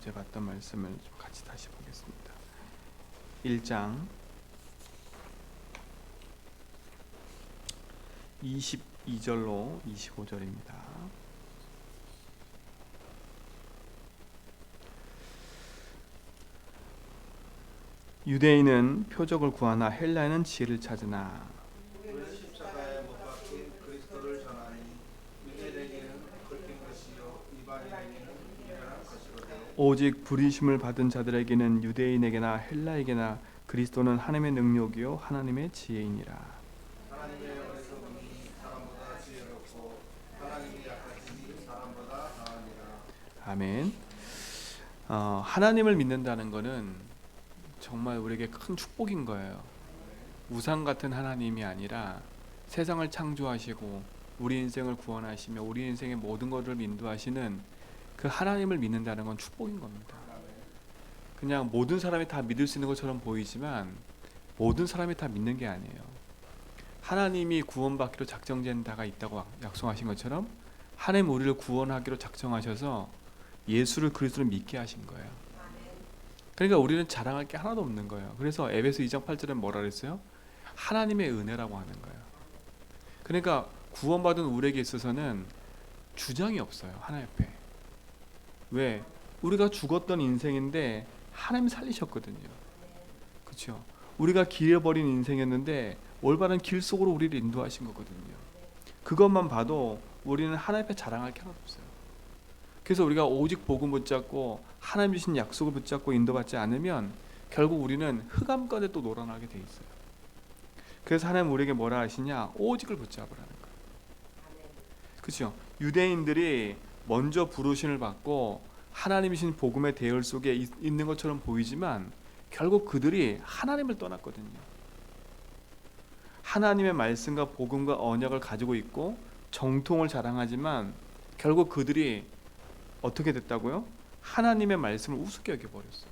어제 봤던 말씀을 좀 같이 다시 보겠습니다. 1장 22절로 25절입니다. 유대인은 표적을 구하나 헬라인은 지혜를 찾으나 우리는 십자가에 못 박힌 그리스도를 전하니 유대인에게는 긁힌 것이요 이방인에게는 미련한 것이로되 오직 부르심을 받은 자들에게는 유대인에게나 헬라에게나 그리스도는 하나님의 능력이요 하나님의 지혜이니라. 하나님의 어리석음이 사람보다 지혜롭고 하나님의 약하심이 사람보다 나으니라. 아멘. 하나님을 믿는다는 것은 정말 우리에게 큰 축복인 거예요. 우상 같은 하나님이 아니라 세상을 창조하시고 우리 인생을 구원하시며 우리 인생의 모든 것을 인도하시는 그 하나님을 믿는다는 건 축복인 겁니다. 그냥 모든 사람이 다 믿을 수 있는 것처럼 보이지만 모든 사람이 다 믿는 게 아니에요. 하나님이 구원받기로 작정된 자가 있다고 약속하신 것처럼 하나님 우리를 구원하기로 작정하셔서 예수를 그리스도를 믿게 하신 거예요. 그러니까 우리는 자랑할 게 하나도 없는 거예요. 그래서 에베소 2장 8절에 뭐라 그랬어요? 하나님의 은혜라고 하는 거예요. 그러니까 구원받은 우리에게 있어서는 주장이 없어요. 하나님 앞에. 왜? 우리가 죽었던 인생인데 하나님이 살리셨거든요. 그렇죠? 우리가 길어버린 인생이었는데 올바른 길 속으로 우리를 인도하신 거거든요. 그것만 봐도 우리는 하나님 앞에 자랑할 게 하나도 없어요. 그래서 우리가 오직 복음 붙잡고 하나님 주신 약속을 붙잡고 인도받지 않으면 결국 우리는 흑암 가운데 또 놀아나게 돼 있어요. 그래서 하나님 우리에게 뭐라 하시냐? 오직을 붙잡으라는 거예요. 그렇죠? 유대인들이 먼저 부르심을 받고 하나님이 주신 복음의 대열 속에 있는 것처럼 보이지만 결국 그들이 하나님을 떠났거든요. 하나님의 말씀과 복음과 언약을 가지고 있고 정통을 자랑하지만 결국 그들이 어떻게 됐다고요? 하나님의 말씀을 우습게 여겨버렸어요.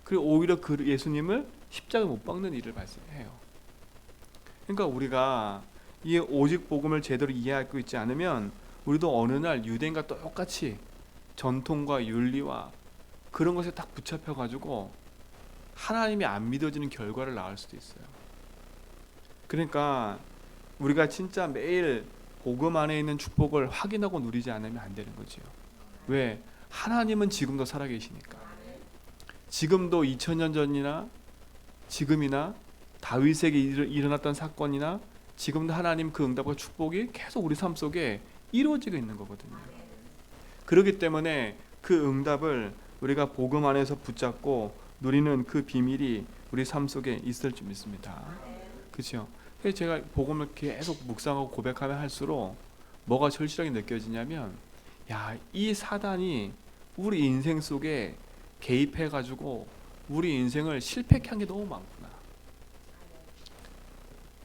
그리고 오히려 그 예수님을 십자가에 못 박는 일을 발생해요. 그러니까 우리가 이 오직 복음을 제대로 이해하고 있지 않으면 우리도 어느 날 유대인과 똑같이 전통과 윤리와 그런 것에 딱 붙잡혀가지고 하나님이 안 믿어지는 결과를 낳을 수도 있어요. 그러니까 우리가 진짜 매일 복음 안에 있는 축복을 확인하고 누리지 않으면 안 되는 거죠. 왜? 하나님은 지금도 살아계시니까. 지금도 2000년 전이나 지금이나 다윗에게 일어났던 사건이나 지금도 하나님 그 응답과 축복이 계속 우리 삶 속에 이루어지고 있는 거거든요. 그렇기 때문에 그 응답을 우리가 복음 안에서 붙잡고 누리는 그 비밀이 우리 삶 속에 있을 줄 믿습니다. 그렇죠? 그래서 제가 복음을 계속 묵상하고 고백하면 할수록 뭐가 절실하게 느껴지냐면 야, 이 사단이 우리 인생 속에 개입해가지고 우리 인생을 실패케 한 게 너무 많구나.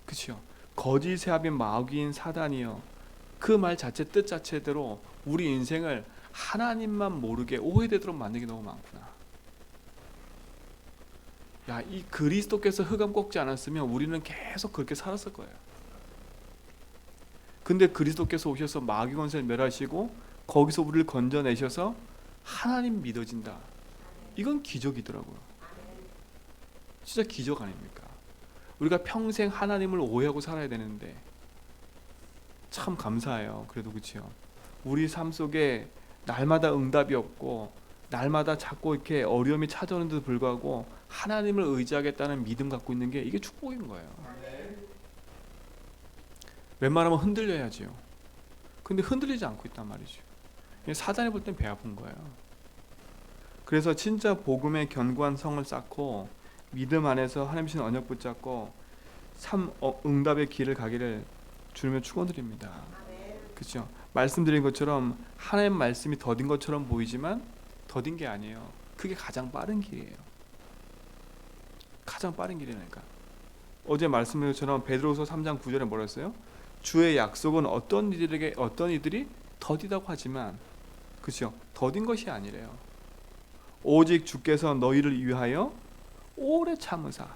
그렇죠? 거짓의 합인 마귀인 사단이요. 그 말 자체 뜻 자체대로 우리 인생을 하나님만 모르게 오해되도록 만드는 게 너무 많구나. 야, 이 그리스도께서 흑암 꺾지 않았으면 우리는 계속 그렇게 살았을 거예요. 근데 그리스도께서 오셔서 마귀 권세를 멸하시고 거기서 우리를 건져내셔서 하나님 믿어진다. 이건 기적이더라고요. 진짜 기적 아닙니까? 우리가 평생 하나님을 오해하고 살아야 되는데 참 감사해요. 그래도 그렇죠. 우리 삶 속에 날마다 응답이 없고 날마다 자꾸 이렇게 어려움이 찾아오는데도 불구하고 하나님을 의지하겠다는 믿음 갖고 있는 게 이게 축복인 거예요. 웬만하면 흔들려야지요. 근데 흔들리지 않고 있단 말이죠. 사단이 볼 땐 배 아픈 거예요. 그래서 진짜 복음의 견고한 성을 쌓고 믿음 안에서 하나님 주신 언약 붙잡고 응답의 길을 가기를 주님의 축원드립니다. 그렇죠? 말씀드린 것처럼 하나님 말씀이 더딘 것처럼 보이지만 더딘 게 아니에요. 그게 가장 빠른 길이에요. 가장 빠른 길이니까. 어제 말씀드린 것처럼 베드로후서 3장 9절에 뭐라 했어요? 주의 약속은 어떤 이들이 더디다고 하지만 그렇죠? 더딘 것이 아니래요. 오직 주께서 너희를 위하여 오래 참으사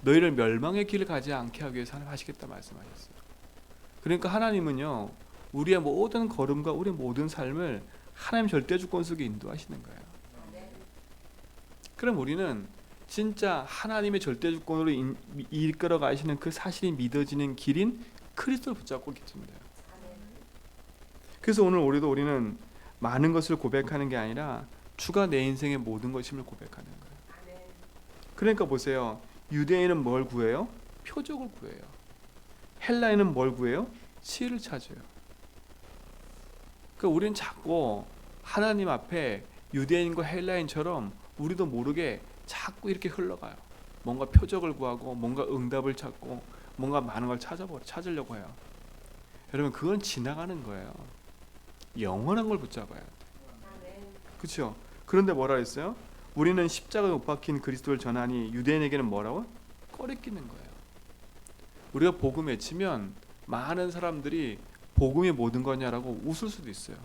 너희를 멸망의 길을 가지 않게 하기 위해서 하시겠다 말씀하셨어요. 그러니까 하나님은요 우리의 모든 걸음과 우리의 모든 삶을 하나님 절대 주권 속에 인도하시는 거예요. 그럼 우리는 진짜 하나님의 절대 주권으로 이끌어 가시는 그 사실이 믿어지는 길인 그리스도를 붙잡고 있습니다. 그래서 오늘 우리는 많은 것을 고백하는 게 아니라 주가 내 인생의 모든 것임을 고백하는 거예요. 그러니까 보세요. 유대인은 뭘 구해요? 표적을 구해요. 헬라인은 뭘 구해요? 지혜를 찾아요. 그러니까 우리는 자꾸 하나님 앞에 유대인과 헬라인처럼 우리도 모르게 자꾸 이렇게 흘러가요. 뭔가 표적을 구하고 뭔가 응답을 찾고 뭔가 많은 걸 찾으려고 해요. 여러분 그건 지나가는 거예요. 영원한 걸 붙잡아야 돼. 그렇죠? 그런데 뭐라 했어요? 우리는 십자가에 못 박힌 그리스도를 전하니 유대인에게는 뭐라고? 꺼리끼는 거예요. 우리가 복음 외치면 많은 사람들이 복음이 모든 거냐라고 웃을 수도 있어요.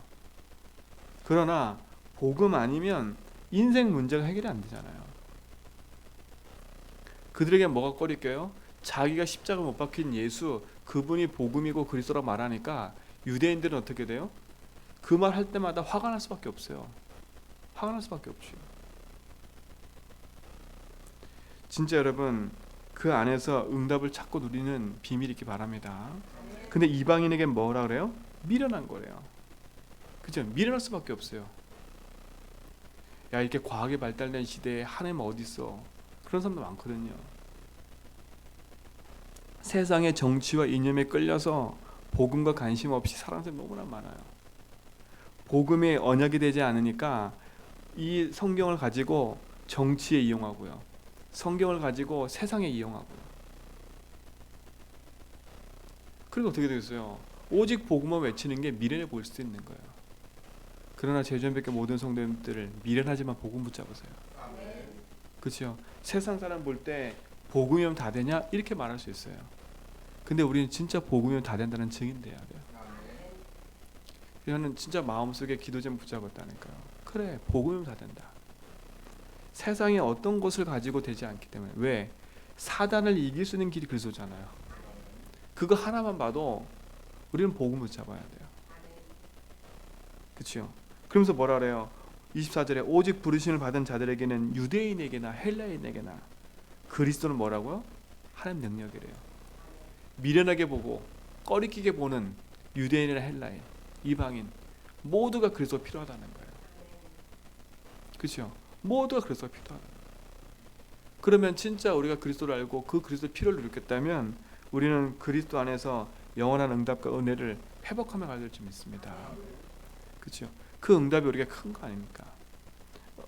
그러나 복음 아니면 인생 문제가 해결이 안 되잖아요. 그들에게 뭐가 꺼리껴요? 자기가 십자가 못 박힌 예수, 그분이 복음이고 그리스도라고 말하니까 유대인들은 어떻게 돼요? 그 말 할 때마다 화가 날 수밖에 없어요. 화가 날 수밖에 없죠. 진짜 여러분 그 안에서 응답을 찾고 누리는 비밀이 있기 바랍니다. 근데 이방인에게 뭐라 그래요? 미련한 거래요. 그죠? 미련할 수밖에 없어요. 야 이렇게 과학이 발달된 시대에 하나님 어디 있어? 그런 사람도 많거든요. 세상의 정치와 이념에 끌려서 복음과 관심 없이 살아가는 사람이 너무나 많아요. 복음의 언약이 되지 않으니까 이 성경을 가지고 정치에 이용하고요. 성경을 가지고 세상에 이용하고요. 그래서 어떻게 되겠어요? 오직 복음만 외치는 게 미련해 보일 수도 있는 거예요. 그러나 제주연백교 모든 성도님들 미련하지만 복음 붙잡으세요. 그렇죠? 세상 사람 볼 때 복음이면 다 되냐? 이렇게 말할 수 있어요. 근데 우리는 진짜 복음이면 다 된다는 증인 돼야 돼요. 이거는 진짜 마음속에 기도 좀 붙잡았다니까요. 그래, 복음이면 다 된다. 세상에 어떤 것을 가지고 되지 않기 때문에. 왜? 사단을 이길 수 있는 길이 그리스도잖아요. 그거 하나만 봐도 우리는 복음을 잡아야 돼요. 그렇죠? 그러면서 뭐라 그래요? 24절에 오직 부르심을 받은 자들에게는 유대인에게나 헬라인에게나 그리스도는 뭐라고요? 하나님 능력이래요. 미련하게 보고 꺼리끼게 보는 유대인이나 헬라인, 이방인 모두가 그리스도가 필요하다는 거예요. 그렇죠? 모두가 그리스도가 필요하다. 그러면 진짜 우리가 그리스도를 알고 그 그리스도의 필요를 느꼈다면 우리는 그리스도 안에서 영원한 응답과 은혜를 회복하며 갈 줄 믿습니다. 그렇죠? 그 응답이 우리가 큰 거 아닙니까?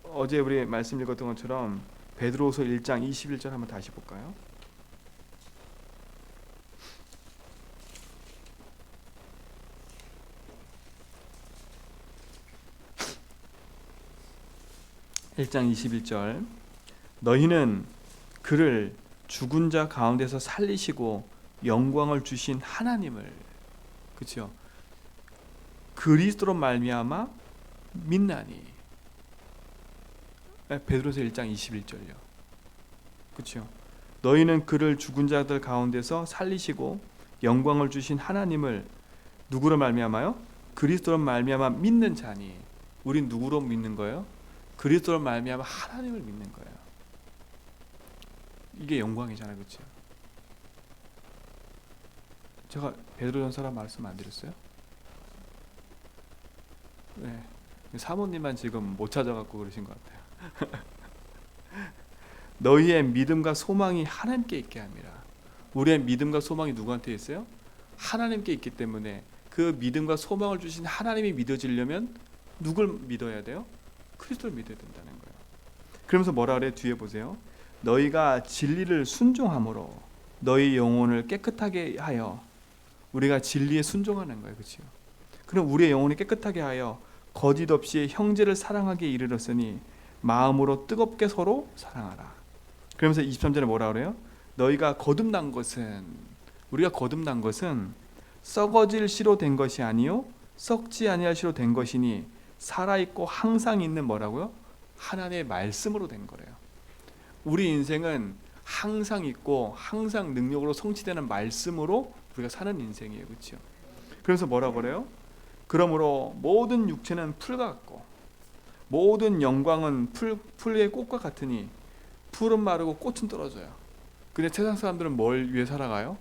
어제 우리 말씀 읽었던 것처럼 베드로후서 1장 21절 한번 다시 볼까요? (1장 21절) 너희는 그를 죽은 자 가운데서 살리시고 영광을 주신 하나님을, 그렇죠? 그리스도로 말미암아 믿나니. 베드로서 1장 21절요. 그렇죠? 너희는 그를 죽은 자들 가운데서 살리시고 영광을 주신 하나님을 누구로 말미암아요? 그리스도로 말미암아 믿는 자니. 우린 누구로 믿는 거예요? 그리스도로 말미암아 하나님을 믿는 거예요. 이게 영광이잖아요, 그렇죠? 제가 베드로전서라 말씀 안 드렸어요? 네, 사모님만 지금 못 찾아갖고 그러신 것 같아요. 너희의 믿음과 소망이 하나님께 있게 함이라. 우리의 믿음과 소망이 누구한테 있어요? 하나님께 있기 때문에 그 믿음과 소망을 주신 하나님이 믿어지려면 누굴 믿어야 돼요? 그리스도를 믿어야 된다는 거예요. 그러면서 뭐라 그래? 뒤에 보세요. 너희가 진리를 순종함으로 너희 영혼을 깨끗하게 하여. 우리가 진리에 순종하는 거예요. 그렇죠? 그럼 우리의 영혼이 깨끗하게 하여 거짓 없이 형제를 사랑하게 이르렀으니 마음으로 뜨겁게 서로 사랑하라. 그러면서 23절에 뭐라 그래요? 너희가 거듭난 것은, 우리가 거듭난 것은 썩어질 씨로 된 것이 아니요 썩지 아니할 씨로 된 것이니 살아있고 항상 있는 뭐라고요? 하나님의 말씀으로 된 거래요. 우리 인생은 항상 있고 항상 능력으로 성취되는 말씀으로 우리가 사는 인생이에요. 그렇죠? 그래서 뭐라고 그래요? 그러므로 모든 육체는 풀과 같고 모든 영광은 풀의 꽃과 같으니 풀은 마르고 꽃은 떨어져요. 근데 세상 사람들은 뭘 위해 살아가요?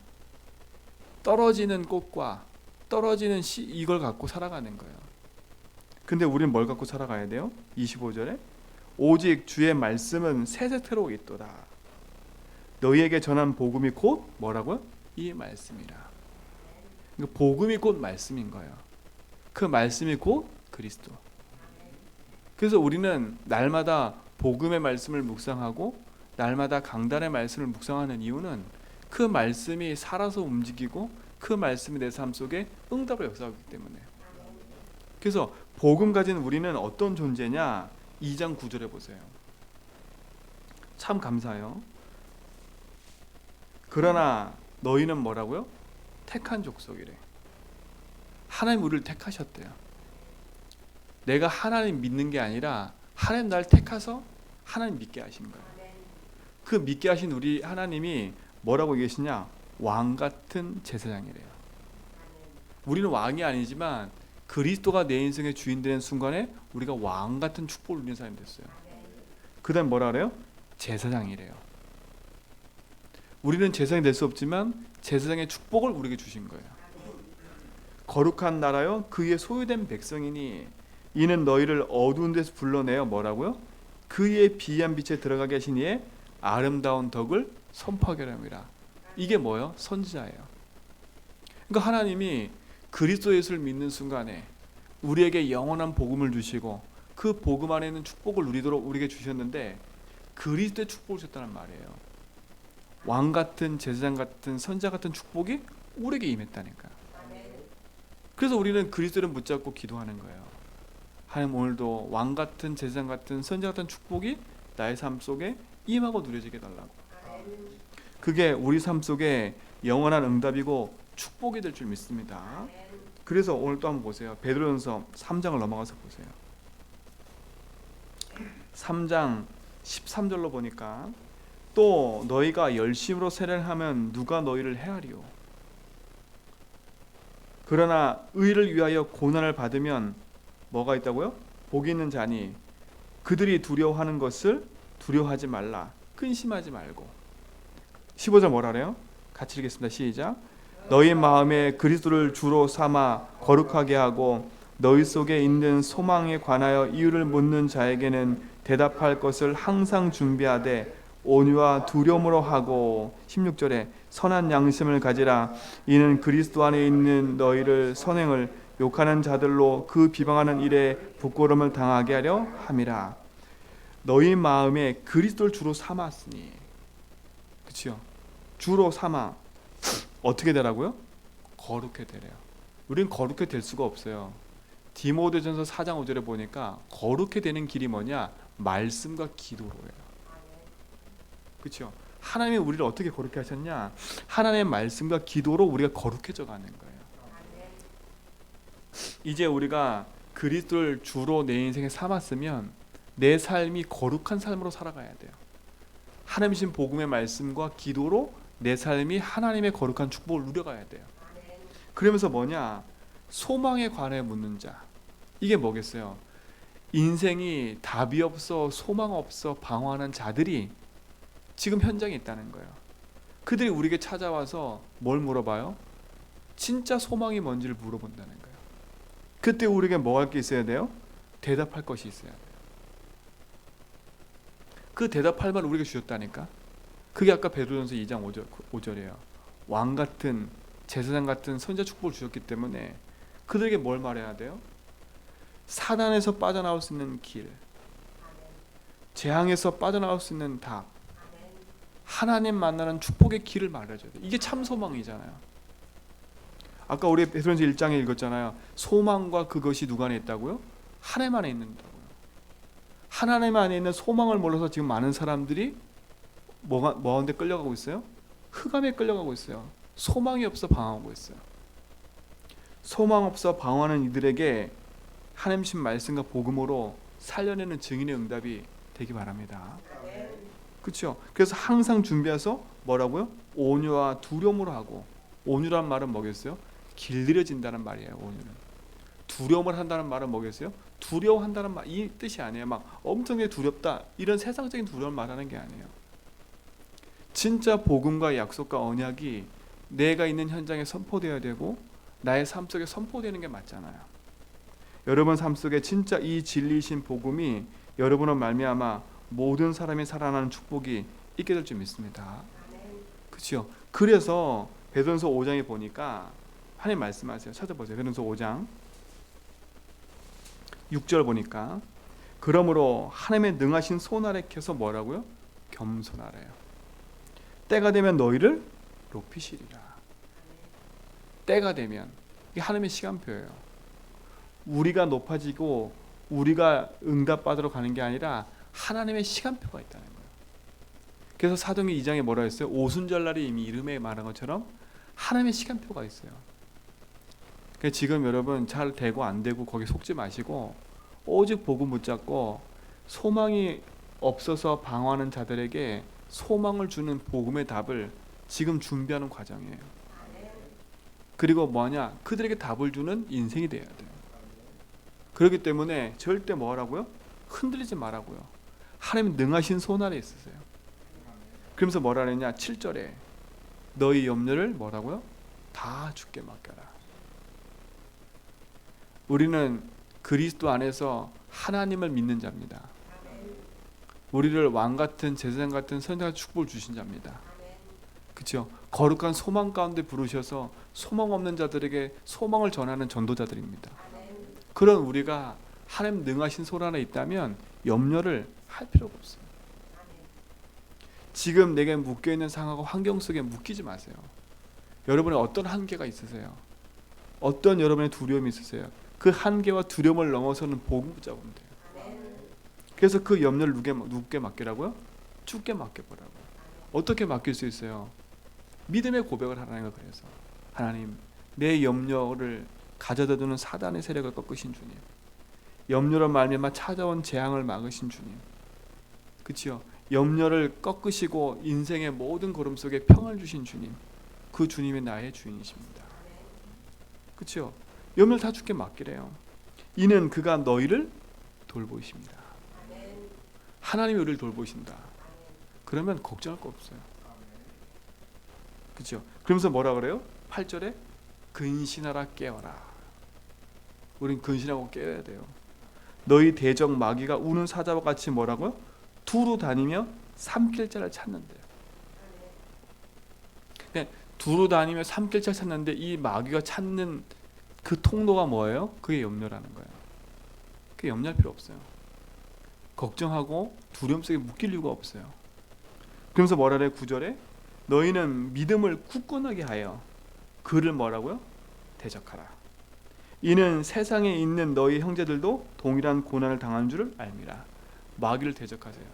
떨어지는 꽃과 떨어지는 이걸 갖고 살아가는 거예요. 근데 우리는 뭘 갖고 살아가야 돼요? 25절에 오직 주의 말씀은 세세토록 있도다. 너희에게 전한 복음이 곧 뭐라고요? 이 말씀이라. 그러니까 복음이 곧 말씀인 거예요. 그 말씀이 곧 그리스도. 그래서 우리는 날마다 복음의 말씀을 묵상하고 날마다 강단의 말씀을 묵상하는 이유는 그 말씀이 살아서 움직이고 그 말씀이 내 삶 속에 응답을 역사하기 때문에. 그래서 복음 가진 우리는 어떤 존재냐? 2장 9절에 보세요. 참 감사해요. 그러나 너희는 뭐라고요? 택한 족속이래. 하나님 우리를 택하셨대요. 내가 하나님 믿는 게 아니라 하나님 날 택하서 하나님 믿게 하신 거예요. 그 믿게 하신 우리 하나님이 뭐라고 얘기하시냐? 왕 같은 제사장이래요. 우리는 왕이 아니지만 그리스도가 내 인생의 주인 되는 순간에 우리가 왕 같은 축복을 누리는 사람이 됐어요. 그 다음 뭐라 그래요? 제사장이래요. 우리는 제사장이 될 수 없지만 제사장의 축복을 우리에게 주신 거예요. 거룩한 나라요 그의 소유된 백성이니 이는 너희를 어두운 데서 불러내어 뭐라고요? 그의 비한 빛에 들어가게 하신 이의 아름다운 덕을 선포하게 함이라. 이게 뭐예요? 선지자예요. 그러니까 하나님이 그리스도 예수를 믿는 순간에 우리에게 영원한 복음을 주시고 그 복음 안에 있는 축복을 누리도록 우리에게 주셨는데 그리스도의 축복을 주셨다는 말이에요. 왕 같은 제사장 같은 선자 같은 축복이 우리에게 임했다니까. 그래서 우리는 그리스도를 붙잡고 기도하는 거예요. 하나님 오늘도 왕 같은 제사장 같은 선자 같은 축복이 나의 삶 속에 임하고 누려지게 달라고. 그게 우리 삶 속에 영원한 응답이고 축복이 될 줄 믿습니다. 그래서 오늘 또 한번 보세요. 베드로전서 3장을 넘어가서 보세요. 3장 13절로 보니까 또 너희가 열심으로 세례를 하면 누가 너희를 헤아리요? 그러나 의를 위하여 고난을 받으면 뭐가 있다고요? 복이 있는 자니 그들이 두려워하는 것을 두려워하지 말라. 근심하지 말고. 15절 뭐라 그래요? 같이 읽겠습니다. 시작. 너희 마음에 그리스도를 주로 삼아 거룩하게 하고 너희 속에 있는 소망에 관하여 이유를 묻는 자에게는 대답할 것을 항상 준비하되 온유와 두려움으로 하고 16절에 선한 양심을 가지라. 이는 그리스도 안에 있는 너희를 선행을 욕하는 자들로 그 비방하는 일에 부끄러움을 당하게 하려 함이라. 너희 마음에 그리스도를 주로 삼았으니, 그렇죠? 주로 삼아 어떻게 되라고요? 거룩해 되래요. 우리는 거룩해 될 수가 없어요. 디모데전서 4장 5절에 보니까 거룩해 되는 길이 뭐냐? 말씀과 기도로예요. 그렇죠? 하나님이 우리를 어떻게 거룩해 하셨냐? 하나님의 말씀과 기도로 우리가 거룩해져 가는 거예요. 이제 우리가 그리스도를 주로 내 인생에 삼았으면 내 삶이 거룩한 삶으로 살아가야 돼요. 하나님이신 복음의 말씀과 기도로 내 삶이 하나님의 거룩한 축복을 누려가야 돼요. 그러면서 뭐냐? 소망에 관해 묻는 자. 이게 뭐겠어요? 인생이 답이 없어 소망 없어 방황하는 자들이 지금 현장에 있다는 거예요. 그들이 우리에게 찾아와서 뭘 물어봐요? 진짜 소망이 뭔지를 물어본다는 거예요. 그때 우리에게 뭐 할 게 있어야 돼요? 대답할 것이 있어야 돼요. 그 대답할 말 우리에게 주셨다니까. 그게 아까 베드로전서 2장 5절이에요. 왕 같은 제사장 같은 선자 축복을 주셨기 때문에 그들에게 뭘 말해야 돼요? 사단에서 빠져나올 수 있는 길, 재앙에서 빠져나올 수 있는 답, 하나님 만나는 축복의 길을 말해줘야 돼요. 이게 참 소망이잖아요. 아까 우리 베드로전서 1장에 읽었잖아요. 소망과 그것이 누가 안에 있다고요? 하나님 안에 있는다고요. 하나님 안에 있는 소망을 몰라서 지금 많은 사람들이 뭐하는데 끌려가고 있어요? 흑암에 끌려가고 있어요. 소망이 없어 방황하고 있어요. 소망 없어 방황하는 이들에게 하나님신 말씀과 복음으로 살려내는 증인의 응답이 되기 바랍니다. 그렇죠? 그래서 항상 준비해서 뭐라고요? 온유와 두려움으로 하고. 온유란 말은 뭐겠어요? 길들여진다는 말이에요. 온유는. 두려움을 한다는 말은 뭐겠어요? 두려워한다는 말, 이 뜻이 아니에요. 막 엄청나게 두렵다 이런 세상적인 두려움을 말하는 게 아니에요. 진짜 복음과 약속과 언약이 내가 있는 현장에 선포되어야 되고 나의 삶 속에 선포되는 게 맞잖아요. 여러분 삶 속에 진짜 이 진리이신 복음이 여러분을 말미암아 모든 사람이 살아나는 축복이 있게 될 줄 믿습니다. 그렇죠? 그래서 베드로전서 5장에 보니까 하나님 말씀하세요. 찾아보세요. 베드로전서 5장 6절 보니까 그러므로 하나님의 능하신 손 아래 켜서 뭐라고요? 겸손하래요. 때가 되면 너희를 높이시리라. 때가 되면 이게 하나님의 시간표예요. 우리가 높아지고 우리가 응답받으러 가는 게 아니라 하나님의 시간표가 있다는 거예요. 그래서 사도행전 2장에 뭐라 했어요? 오순절날이 이미 이름에 말한 것처럼 하나님의 시간표가 있어요. 그러니까 지금 여러분 잘 되고 안 되고 거기 속지 마시고 오직 복음 붙잡고 소망이 없어서 방황하는 자들에게 소망을 주는 복음의 답을 지금 준비하는 과정이에요. 그리고 뭐냐? 그들에게 답을 주는 인생이 돼야 돼요. 그렇기 때문에 절대 뭐라고요? 흔들리지 말라고요. 하나님 능하신 손 아래 있으세요. 그러면서 뭐라 그랬냐? 7절에 너희 염려를 뭐라고요? 다 주께 맡겨라. 우리는 그리스도 안에서 하나님을 믿는 자입니다. 우리를 왕같은 제사장 같은 선지자 축복을 주신 자입니다. 그렇죠? 거룩한 소망 가운데 부르셔서 소망 없는 자들에게 소망을 전하는 전도자들입니다. 그런 우리가 하나님 능하신 손 안에 있다면 염려를 할 필요가 없어요. 지금 내게 묶여있는 상황과 환경 속에 묶이지 마세요. 여러분의 어떤 한계가 있으세요? 어떤 여러분의 두려움이 있으세요? 그 한계와 두려움을 넘어서는 복음 붙잡으면 돼요. 그래서 그 염려를 누구께 맡기라고요? 주께 맡겨보라고요. 어떻게 맡길 수 있어요? 믿음의 고백을 하라는 거. 그래서 하나님, 내 염려를 가져다 두는 사단의 세력을 꺾으신 주님, 염려로 말미암아 찾아온 재앙을 막으신 주님, 그치요? 염려를 꺾으시고 인생의 모든 걸음 속에 평안을 주신 주님, 그 주님이 나의 주인이십니다. 그치요? 염려를 다 주께 맡기래요. 이는 그가 너희를 돌보십니다. 하나님이 우리를 돌보신다. 그러면 걱정할 거 없어요. 그렇죠? 그러면서 뭐라 그래요? 8절에 근신하라 깨어라. 우린 근신하고 깨어야 돼요. 너희 대적 마귀가 우는 사자와 같이 뭐라고요? 두루 다니며 삼킬 자를 찾는데요. 네, 두루 다니며 삼킬 자를 찾는데 이 마귀가 찾는 그 통로가 뭐예요? 그게 염려라는 거예요. 그게 염려할 필요 없어요. 걱정하고 두려움 속에 묶일 이유가 없어요. 그러면서 뭐라 그래요? 9절에 너희는 믿음을 굳건하게 하여 그를 뭐라고요? 대적하라. 이는 세상에 있는 너희 형제들도 동일한 고난을 당하는 줄을 알미라. 마귀를 대적하세요.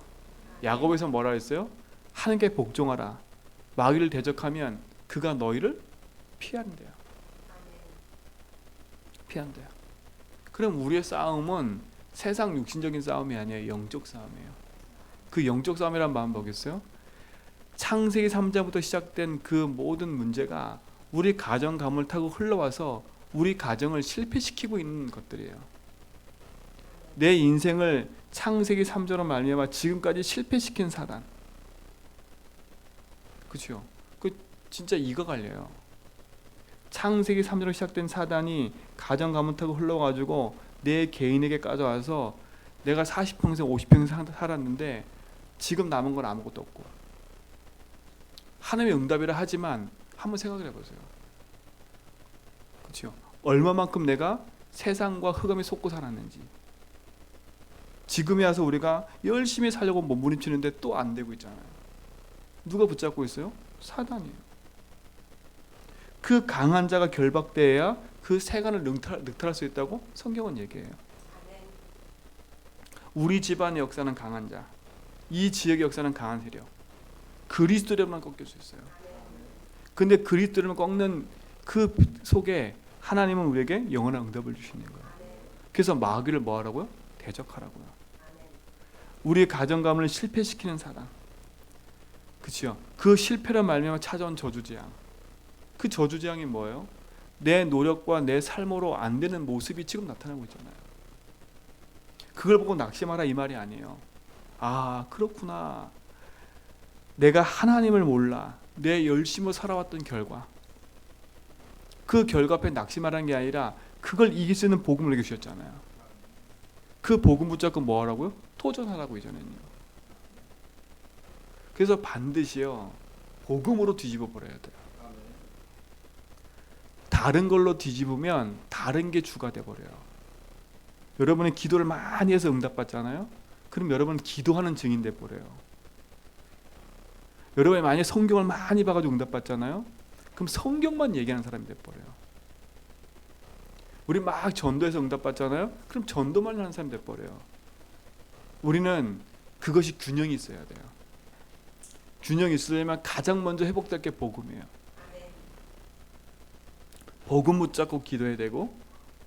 야고보에서 뭐라 했어요? 하나님께 복종하라. 마귀를 대적하면 그가 너희를 피한대요. 피한대요. 그럼 우리의 싸움은 세상 육신적인 싸움이 아니에요. 영적 싸움이에요. 그 영적 싸움이란 마음 뭐겠어요? 창세기 3장부터 시작된 그 모든 문제가 우리 가정 가문을 타고 흘러와서 우리 가정을 실패시키고 있는 것들이에요. 내 인생을 창세기 3장으로 말미암아 지금까지 실패시킨 사단. 그렇죠? 그 진짜 이거 갈려요. 창세기 3장으로 시작된 사단이 가정 가문 타고 흘러가지고 내 개인에게 까져와서 내가 40평생 50평생 살았는데 지금 남은 건 아무것도 없고, 하나님의 응답이라 하지만 한번 생각을 해보세요. 그렇죠? 얼마만큼 내가 세상과 흑암에 속고 살았는지. 지금에 와서 우리가 열심히 살려고 몸부림치는데 또 안 되고 있잖아요. 누가 붙잡고 있어요? 사단이에요. 그 강한 자가 결박되어야 그 세간을 늑탈할 수 있다고 성경은 얘기해요. 우리 집안의 역사는 강한 자, 이 지역의 역사는 강한 세력, 그리스도로만 꺾일 수 있어요. 근데 그리스도를 꺾는 그 속에 하나님은 우리에게 영원한 응답을 주시는 거예요. 그래서 마귀를 뭐 하라고요? 대적하라고요. 우리의 가정 가문을 실패시키는 사단, 그렇죠? 그 실패로 말미암아 찾아온 저주재앙. 그 저주재앙이 뭐예요? 내 노력과 내 삶으로 안 되는 모습이 지금 나타나고 있잖아요. 그걸 보고 낙심하라 이 말이 아니에요. 아, 그렇구나. 내가 하나님을 몰라. 내 열심으로 살아왔던 결과. 그 결과 앞에 낙심하라는 게 아니라 그걸 이길 수 있는 복음을 내게 주셨잖아요. 그 복음 붙잡고 뭐 하라고요? 도전하라고 이전에는요. 그래서 반드시요 복음으로 뒤집어 버려야 돼요. 다른 걸로 뒤집으면 다른 게 주가 돼 버려요. 여러분이 기도를 많이 해서 응답받잖아요. 그럼 여러분은 기도하는 증인 돼 버려요. 여러분이 만약에 성경을 많이 봐가지고 응답받잖아요. 그럼 성경만 얘기하는 사람이 돼 버려요. 우리 막 전도해서 응답받잖아요. 그럼 전도만 하는 사람이 돼 버려요. 우리는 그것이 균형이 있어야 돼요. 균형이 있으려면 가장 먼저 회복될 게 복음이에요. 복음 붙잡고 기도해야 되고,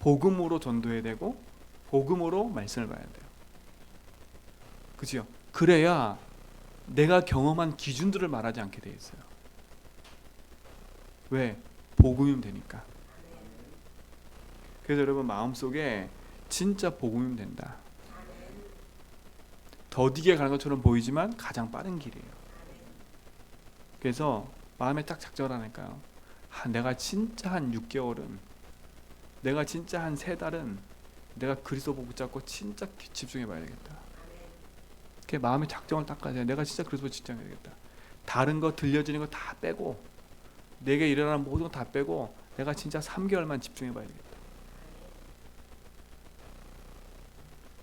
복음으로 전도해야 되고, 복음으로 말씀을 봐야 돼요. 그죠? 그래야 내가 경험한 기준들을 말하지 않게 돼 있어요. 왜? 복음이면 되니까. 그래서 여러분 마음속에 진짜 복음이면 된다. 더디게 가는 것처럼 보이지만 가장 빠른 길이에요. 그래서 마음에 딱 작정하니까요. 내가 진짜 한 6개월은, 내가 진짜 한 3달은 내가 그리스도 보고 붙잡고 진짜 집중해 봐야겠다. 그 마음의 작정을 딱 가져야 내가 진짜 그리스도 집중해야겠다. 다른 거 들려지는 거 다 빼고, 내게 일어나는 모든 거 다 빼고 내가 진짜 3개월만 집중해 봐야겠다.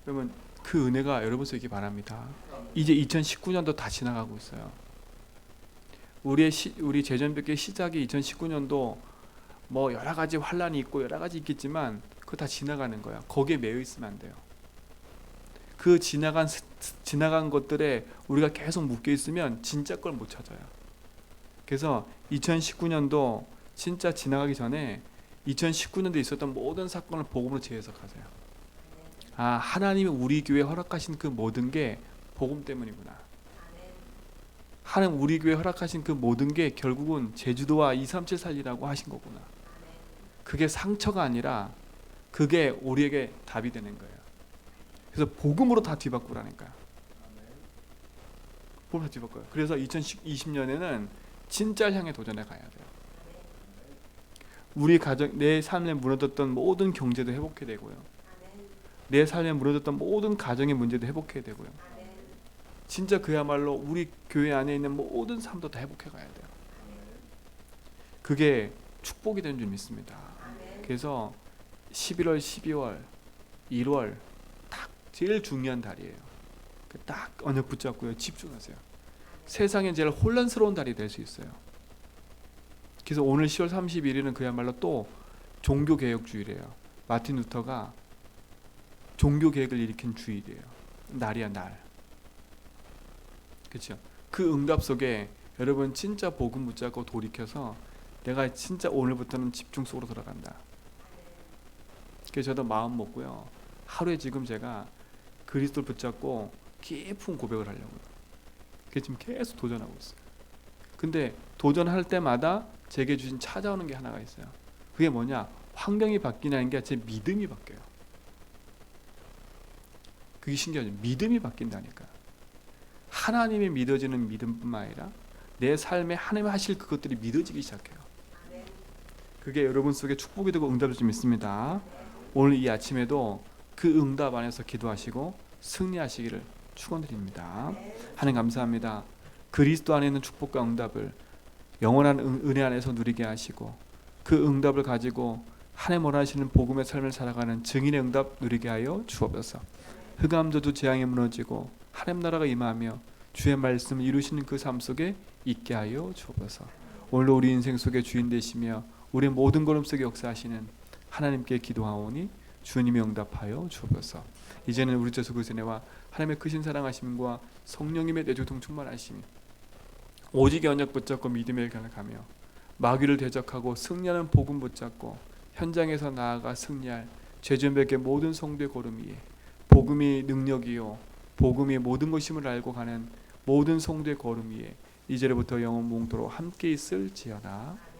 그러면 그 은혜가 여러분 속에 있기 바랍니다. 이제 2019년도 다 지나가고 있어요. 우리 재전백의 시작이 2019년도 뭐 여러 가지 환란이 있고 여러 가지 있겠지만 그거 다 지나가는 거야. 거기에 매여 있으면 안 돼요. 그 지나간 것들에 우리가 계속 묶여 있으면 진짜 걸 못 찾아요. 그래서 2019년도 진짜 지나가기 전에 2019년도에 있었던 모든 사건을 복음으로 재해석하세요. 아, 하나님이 우리 교회에 허락하신 그 모든 게 복음 때문이구나. 하나님 우리 교회에 허락하신 그 모든 게 결국은 제주도와 237 살리라고 하신 거구나. 그게 상처가 아니라 그게 우리에게 답이 되는 거예요. 그래서 복음으로 다 뒤바꾸라니까요. 복음으로 다 뒤바꿔요. 그래서 2020년에는 진짜를 향해 도전해 가야 돼요. 우리 가정, 내 삶에 무너졌던 모든 경제도 회복해야 되고요. 내 삶에 무너졌던 모든 가정의 문제도 회복해야 되고요. 진짜 그야말로 우리 교회 안에 있는 모든 삶도 다 회복해 가야 돼요. 그게 축복이 되는 줄 믿습니다. 그래서 11월, 12월, 1월 딱 제일 중요한 달이에요. 딱 언약 붙잡고요. 집중하세요. 세상에 제일 혼란스러운 달이 될 수 있어요. 그래서 오늘 10월 31일은 그야말로 또 종교개혁주일이에요. 마틴 루터가 종교개혁을 일으킨 주일이에요. 날이야 날. 그렇죠? 그 응답 속에 여러분 진짜 복음 붙잡고 돌이켜서 내가 진짜 오늘부터는 집중 속으로 들어간다. 그래서 저도 마음 먹고요. 하루에 지금 제가 그리스도를 붙잡고 깊은 고백을 하려고요. 그래서 지금 계속 도전하고 있어요. 근데 도전할 때마다 제게 주신 찾아오는 게 하나가 있어요. 그게 뭐냐? 환경이 바뀌는 게 제 믿음이 바뀌어요. 그게 신기하죠. 믿음이 바뀐다니까. 하나님이 믿어지는 믿음뿐만 아니라 내 삶에 하나님이 하실 그것들이 믿어지기 시작해요. 그게 여러분 속에 축복이 되고 응답일 줄 믿습니다. 오늘 이 아침에도 그 응답 안에서 기도하시고 승리하시기를 축원드립니다. 하나님 감사합니다. 그리스도 안에 있는 축복과 응답을 영원한 은혜 안에서 누리게 하시고 그 응답을 가지고 하나님 원하시는 복음의 삶을 살아가는 증인의 응답 누리게 하여 주옵소서. 흑암저주 재앙이 무너지고 하나님 나라가 임하며 주의 말씀을 이루시는 그 삶 속에 있게 하여 주옵소서. 오늘도 우리 인생 속에 주인 되시며 우리 모든 걸음 속에 역사하시는 하나님께 기도하오니 주님이 응답하여 주옵소서. 이제는 우리 주 예수 그리스도의 은혜와 하나님의 크신 사랑하심과 성령님의 내주통 충만하심이 오직 언약 붙잡고 믿음의 길을 가며 마귀를 대적하고 승리하는 복음 붙잡고 현장에서 나아가 승리할 죄전백의 모든 성도의 걸음 위에 복음이 능력이요 복음이 모든 것임을 알고 가는 모든 성도의 걸음 위에 이제부터 영원 몽토로 함께 있을지어다.